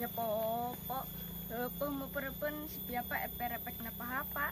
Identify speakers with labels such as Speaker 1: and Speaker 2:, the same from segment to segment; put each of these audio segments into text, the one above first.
Speaker 1: Ya popo, pemeperepen siapa eper-epek napa hapa.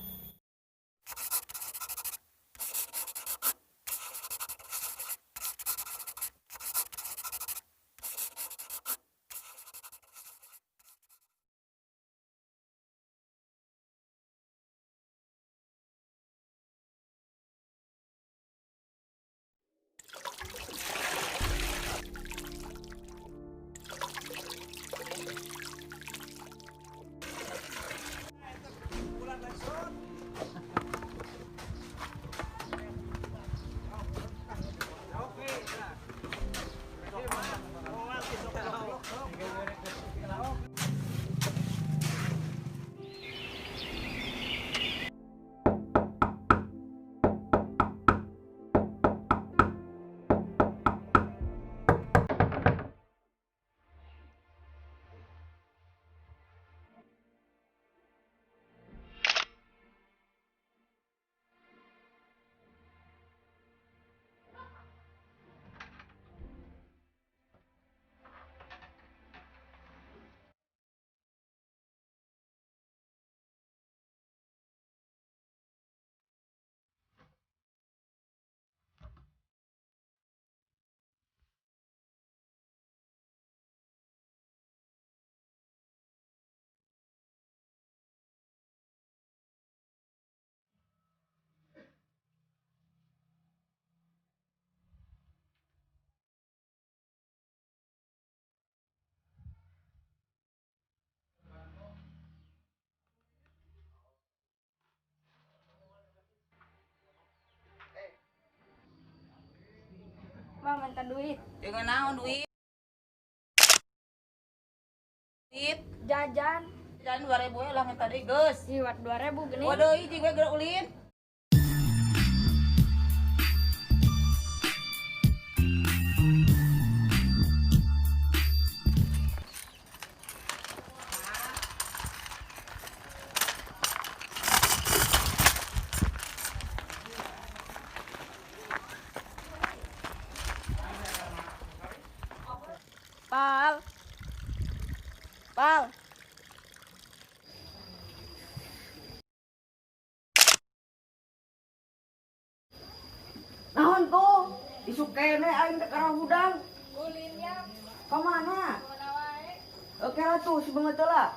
Speaker 1: Mah minta duit.
Speaker 2: Jangan naon duit. Duit
Speaker 1: Jajan.
Speaker 2: jangan 2000 ya lah yang tadi geus.
Speaker 1: Iwat 2000 gini.
Speaker 2: Waduh iji gue gerak ulin.
Speaker 1: Pal. Pal.
Speaker 3: Naon tuh? Isuk kene aing teh karang hudang.
Speaker 1: Ulinnya
Speaker 3: Ka mana?
Speaker 1: mana wae.
Speaker 3: Oke atuh si beungeut lah.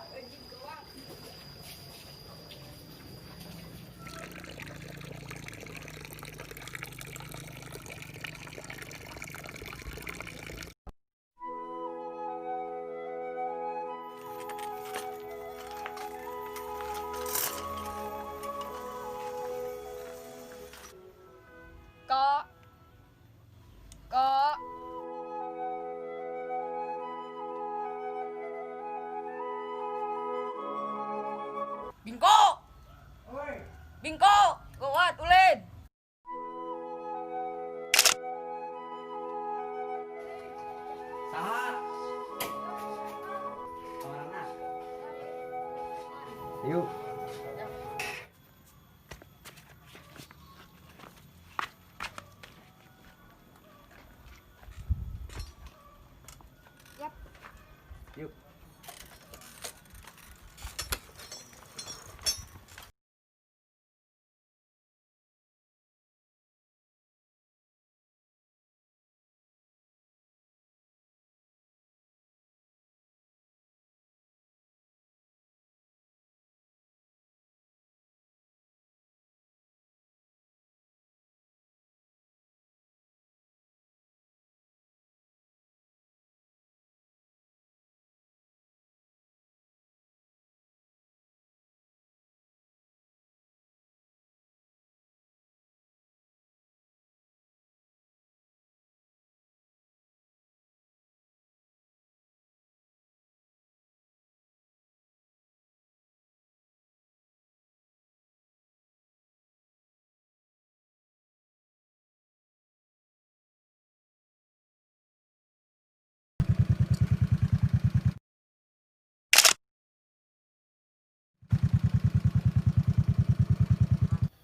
Speaker 1: Kok. Kok.
Speaker 2: Bingko. Bingko, kuat ulin.
Speaker 3: Saha? Kamarana. Yuk.
Speaker 1: Yap.
Speaker 3: Yuk.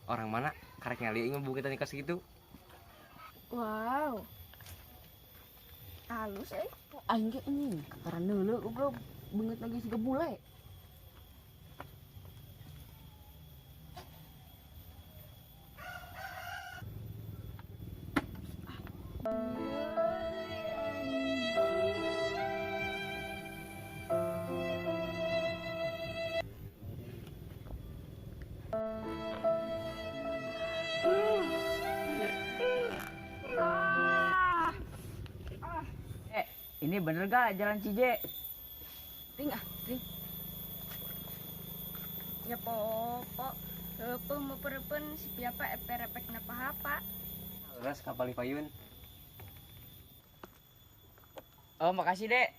Speaker 3: Orang mana karek ngali ngebu kita nikah segitu?
Speaker 1: Wow. Halus
Speaker 3: Aing ge ini karena neuleuh goblok. banget lagi si bule. Ini bener gak jalan Cije?
Speaker 1: Ring. Ya pokok pemeperpen si piapa epek napa hapa.
Speaker 4: Ras kapal payun.
Speaker 3: Oh makasih dek.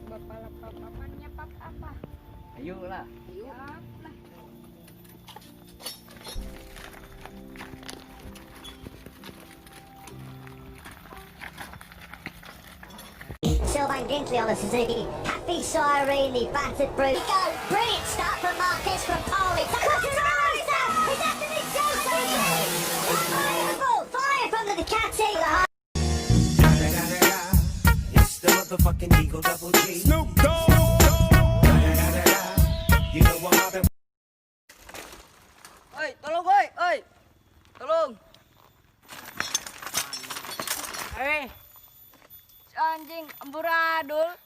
Speaker 1: Bapak papannya pap apa?
Speaker 3: Ayo lah.
Speaker 1: Siap lah.
Speaker 5: Sylvain Gintley on the Suzuki. Happy Cyrene, the battered brute. Go! Brilliant start from Marquez from Poli. He's after the Chelsea! Unbelievable! Fire from the Ducati.
Speaker 6: It's the motherfucking Eagle Double G. Snoop Dogg. You know I'm out there.
Speaker 2: Oi, tolong woi, oi. Tolong.
Speaker 1: Si anjing amburadul.